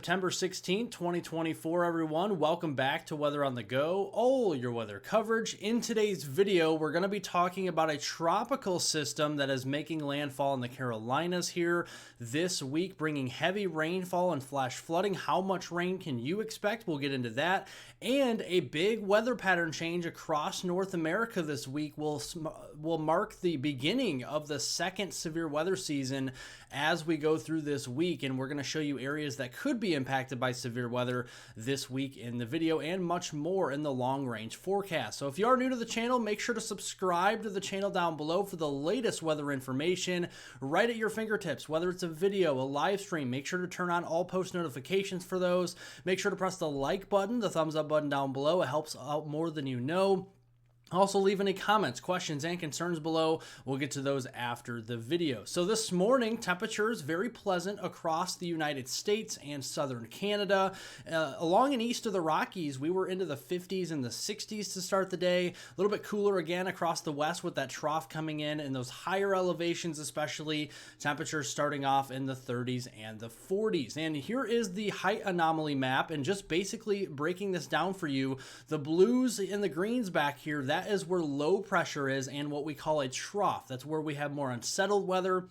September 16th, 2024, everyone. Welcome back to Weather on the Go, all your weather coverage. In today's video, we're going to be talking about a tropical system that is making landfall in the Carolinas here this week, bringing heavy rainfall and flash flooding. How much rain can you expect? We'll get into that. And a big weather pattern change across North America this week will mark the beginning of the second severe weather season as we go through this week. And we're going to show you areas that could be impacted by severe weather this week in the video, and much more in the long range forecast. So if you are new to the channel, make sure to subscribe to the channel down below for the latest weather information right at your fingertips. Whether it's a video, a live stream, make sure to turn on all post notifications for those. Make sure to press the like button, the thumbs up button down below. It helps out more than you know. Also, leave any comments, questions, and concerns below. We'll get to those after the video. So this morning, temperatures very pleasant across the United States and southern Canada. Along and east of the Rockies, we were into the 50s and the 60s to start the day. A little bit cooler again across the west with that trough coming in, and those higher elevations especially, temperatures starting off in the 30s and the 40s. And here is the height anomaly map, and just basically breaking this down for you. The blues and the greens back here, that is where low pressure is and what we call a trough. That's where we have more unsettled weather,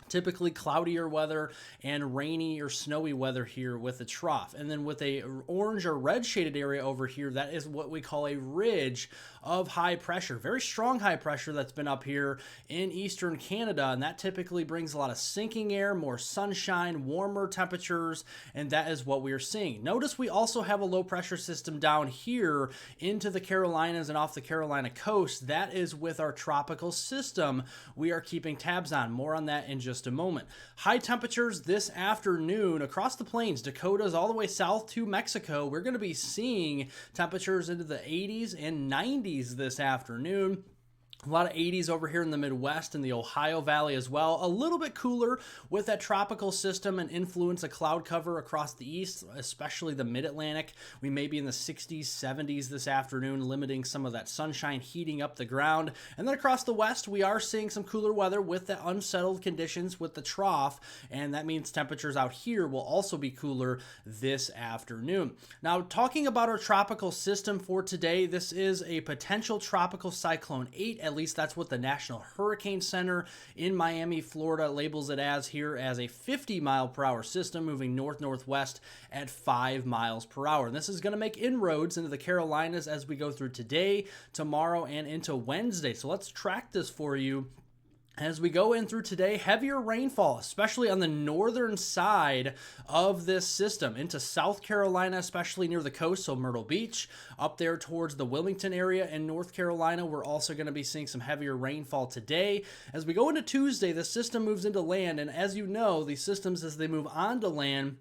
typically cloudier weather and rainy or snowy weather here with a trough. And then with a orange or red shaded area over here, that is what we call a ridge of high pressure, very strong high pressure that's been up here in eastern Canada. And that typically brings a lot of sinking air, more sunshine, warmer temperatures, and that is what we are seeing. Notice we also have a low pressure system down here into the Carolinas and off the Carolina coast. That is with our tropical system we are keeping tabs on. More on that in just a moment. High temperatures this afternoon across the plains, Dakotas, all the way south to Mexico. We're going to be seeing temperatures into the 80s and 90s this afternoon. A lot of 80s over here in the Midwest and the Ohio Valley as well. A little bit cooler with that tropical system and influence of cloud cover across the east, especially the mid-Atlantic. We may be in the 60s, 70s this afternoon, limiting some of that sunshine, heating up the ground. And then across the west, we are seeing some cooler weather with the unsettled conditions with the trough, and that means temperatures out here will also be cooler this afternoon. Now, talking about our tropical system for today, this is a potential tropical cyclone 8. At least that's what the National Hurricane Center in Miami, Florida labels it as here, as a 50-mile-per-hour system moving north-northwest at 5 miles per hour. And this is going to make inroads into the Carolinas as we go through today, tomorrow, and into Wednesday. So let's track this for you. As we go in through today, heavier rainfall, especially on the northern side of this system into South Carolina, especially near the coast, so Myrtle Beach, up there towards the Wilmington area in North Carolina. We're also going to be seeing some heavier rainfall today. As we go into Tuesday, the system moves into land, and as you know, these systems, as they move onto land,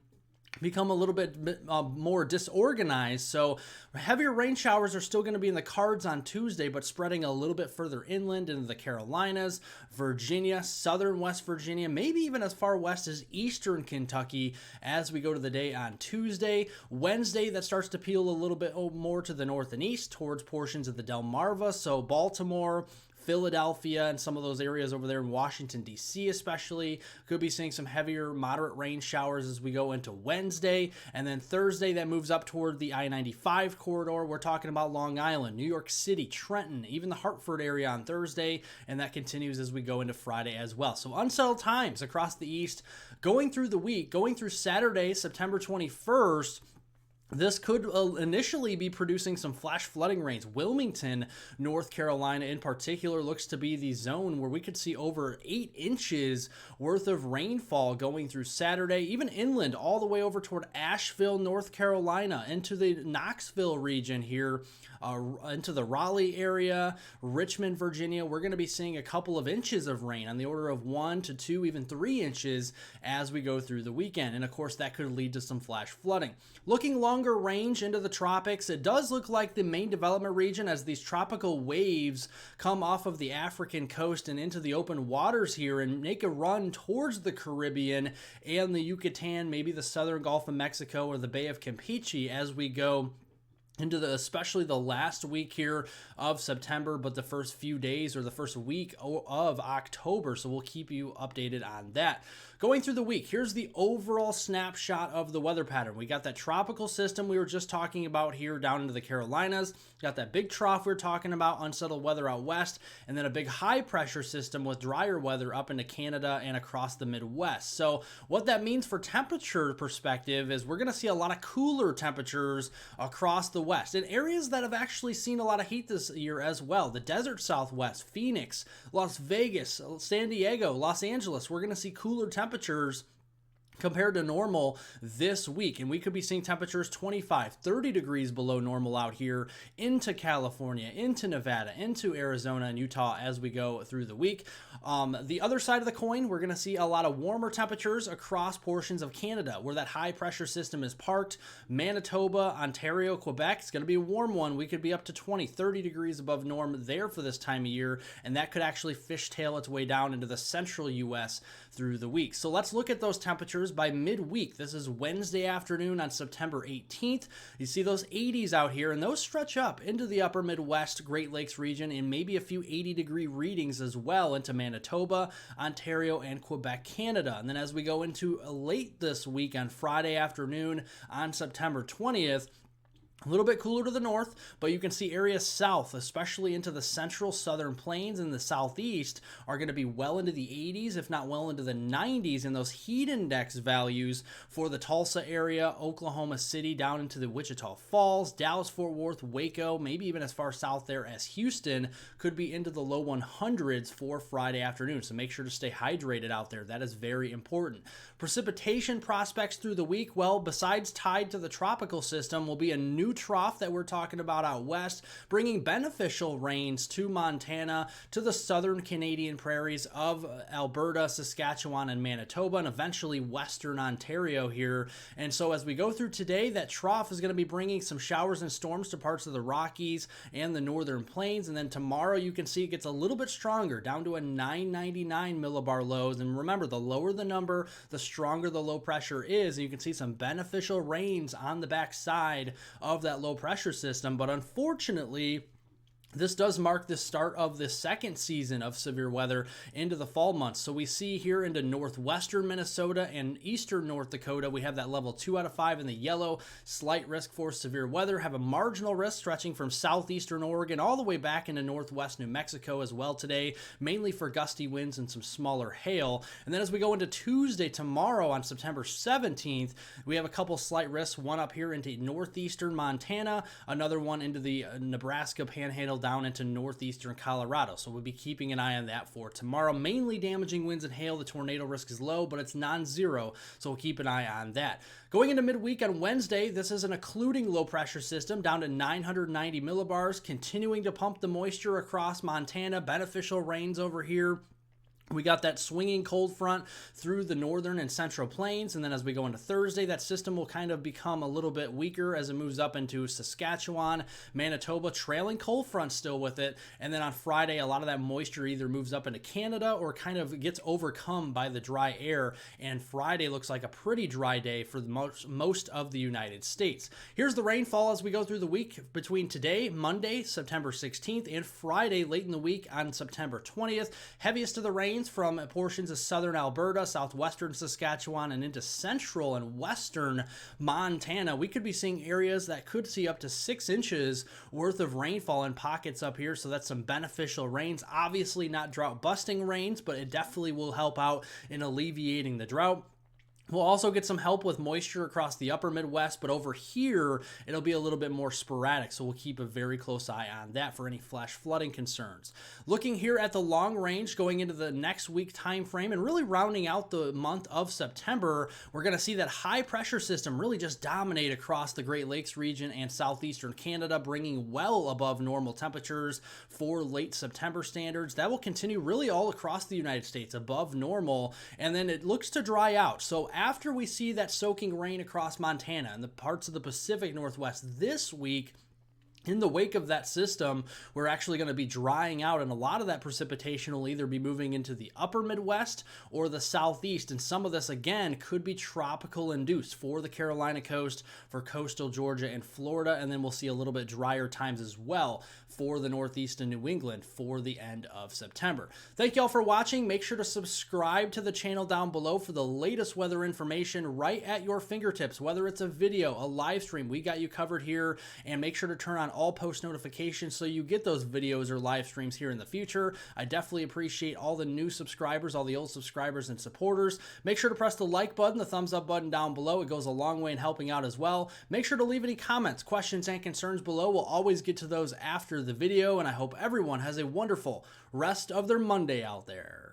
become a little bit more disorganized. So heavier rain showers are still going to be in the cards on Tuesday, but spreading a little bit further inland into the Carolinas, Virginia, southern West Virginia, maybe even as far west as eastern Kentucky as we go to the day on Tuesday. Wednesday, that starts to peel a little bit more to the north and east towards portions of the Delmarva, so Baltimore, Philadelphia, and some of those areas over there in Washington, D.C. especially, could be seeing some heavier, moderate rain showers as we go into Wednesday. And then Thursday, that moves up toward the I-95 corridor. We're talking about Long Island, New York City, Trenton, even the Hartford area on Thursday, and that continues as we go into Friday as well. So unsettled times across the east going through the week, going through Saturday, September 21st. This could initially be producing some flash flooding rains. Wilmington, North Carolina in particular, looks to be the zone where we could see over 8 inches worth of rainfall going through Saturday, even inland all the way over toward Asheville, North Carolina, into the Knoxville region here, into the Raleigh area, Richmond, Virginia. We're going to be seeing a couple of inches of rain on the order of 1 to 2, even 3 inches as we go through the weekend. And of course, that could lead to some flash flooding. Looking longer range into the tropics, it does look like the main development region as these tropical waves come off of the African coast and into the open waters here and make a run towards the Caribbean and the Yucatan, maybe the southern Gulf of Mexico or the Bay of Campeche as we go into especially the last week here of September, but the first few days or the first week of October. So we'll keep you updated on that. Going through the week, here's the overall snapshot of the weather pattern. We got that tropical system we were just talking about here down into the Carolinas. Got that big trough we were talking about, unsettled weather out west, and then a big high pressure system with drier weather up into Canada and across the Midwest. So what that means for temperature perspective is we're going to see a lot of cooler temperatures across the west in areas that have actually seen a lot of heat this year as well. The desert Southwest, Phoenix, Las Vegas, San Diego, Los Angeles, we're going to see cooler temperatures compared to normal this week. And we could be seeing temperatures 25, 30 degrees below normal out here into California, into Nevada, into Arizona and Utah as we go through the week. The other side of the coin, we're going to see a lot of warmer temperatures across portions of Canada where that high pressure system is parked. Manitoba, Ontario, Quebec, it's going to be a warm one. We could be up to 20, 30 degrees above norm there for this time of year. And that could actually fishtail its way down into the central U.S. through the week. So let's look at those temperatures by midweek. This is Wednesday afternoon on September 18th. You see those 80s out here, and those stretch up into the upper Midwest, Great Lakes region, and maybe a few 80-degree readings as well into Manitoba, Ontario, and Quebec, Canada. And then as we go into late this week on Friday afternoon on September 20th, a little bit cooler to the north, but you can see areas south, especially into the central southern plains and the southeast, are going to be well into the 80s, if not well into the 90s, and those heat index values for the Tulsa area, Oklahoma City, down into the Wichita Falls, Dallas-Fort Worth, Waco, maybe even as far south there as Houston, could be into the low 100s for Friday afternoon. So make sure to stay hydrated out there. That is very important. Precipitation prospects through the week, well, besides tied to the tropical system, will be a new trough that we're talking about out west, bringing beneficial rains to Montana, to the southern Canadian prairies of Alberta, Saskatchewan, and Manitoba, and eventually western Ontario here. And so as we go through today, that trough is going to be bringing some showers and storms to parts of the Rockies and the northern plains. And then tomorrow you can see it gets a little bit stronger, down to a 999 millibar lows. And remember, the lower the number, the stronger the low pressure is. And you can see some beneficial rains on the backside of that low pressure system. But unfortunately, this does mark the start of the second season of severe weather into the fall months. So we see here into northwestern Minnesota and eastern North Dakota, we have that level 2 out of 5 in the yellow, slight risk for severe weather, have a marginal risk stretching from southeastern Oregon all the way back into northwest New Mexico as well today, mainly for gusty winds and some smaller hail. And then as we go into Tuesday, tomorrow on September 17th, we have a couple slight risks, one up here into northeastern Montana, another one into the Nebraska Panhandle down into northeastern Colorado. So we'll be keeping an eye on that for tomorrow. Mainly damaging winds and hail. The tornado risk is low, but it's non-zero. So we'll keep an eye on that. Going into midweek on Wednesday, this is an occluding low pressure system down to 990 millibars, continuing to pump the moisture across Montana. Beneficial rains over here. We got that swinging cold front through the northern and central plains, and then as we go into Thursday, that system will kind of become a little bit weaker as it moves up into Saskatchewan, Manitoba, trailing cold front still with it, and then on Friday, a lot of that moisture either moves up into Canada or kind of gets overcome by the dry air, and Friday looks like a pretty dry day for most of the United States. Here's the rainfall as we go through the week between today, Monday, September 16th, and Friday, late in the week on September 20th. Heaviest of the rain from portions of southern Alberta, southwestern Saskatchewan, and into central and western Montana. We could be seeing areas that could see up to 6 inches worth of rainfall in pockets up here, so that's some beneficial rains. Obviously not drought-busting rains, but it definitely will help out in alleviating the drought. We'll also get some help with moisture across the upper Midwest, but over here, it'll be a little bit more sporadic, so we'll keep a very close eye on that for any flash flooding concerns. Looking here at the long range going into the next week time frame and really rounding out the month of September, we're going to see that high pressure system really just dominate across the Great Lakes region and southeastern Canada, bringing well above normal temperatures for late September standards. That will continue really all across the United States above normal, and then it looks to dry out. So after we see that soaking rain across Montana and the parts of the Pacific Northwest this week, In the wake of that system, we're actually going to be drying out, and a lot of that precipitation will either be moving into the upper Midwest or the Southeast. And some of this, again, could be tropical induced for the Carolina coast, for coastal Georgia and Florida. And then we'll see a little bit drier times as well for the Northeast and New England for the end of September. Thank you all for watching. Make sure to subscribe to the channel down below for the latest weather information right at your fingertips, whether it's a video, a live stream. We got you covered here. And make sure to turn on all post notifications so you get those videos or live streams here in the future. I definitely appreciate all the new subscribers, all the old subscribers and supporters. Make sure to press the like button, the thumbs up button down below. It goes a long way in helping out as well. Make sure to leave any comments, questions, and concerns below. We'll always get to those after the video, and I hope everyone has a wonderful rest of their Monday out there.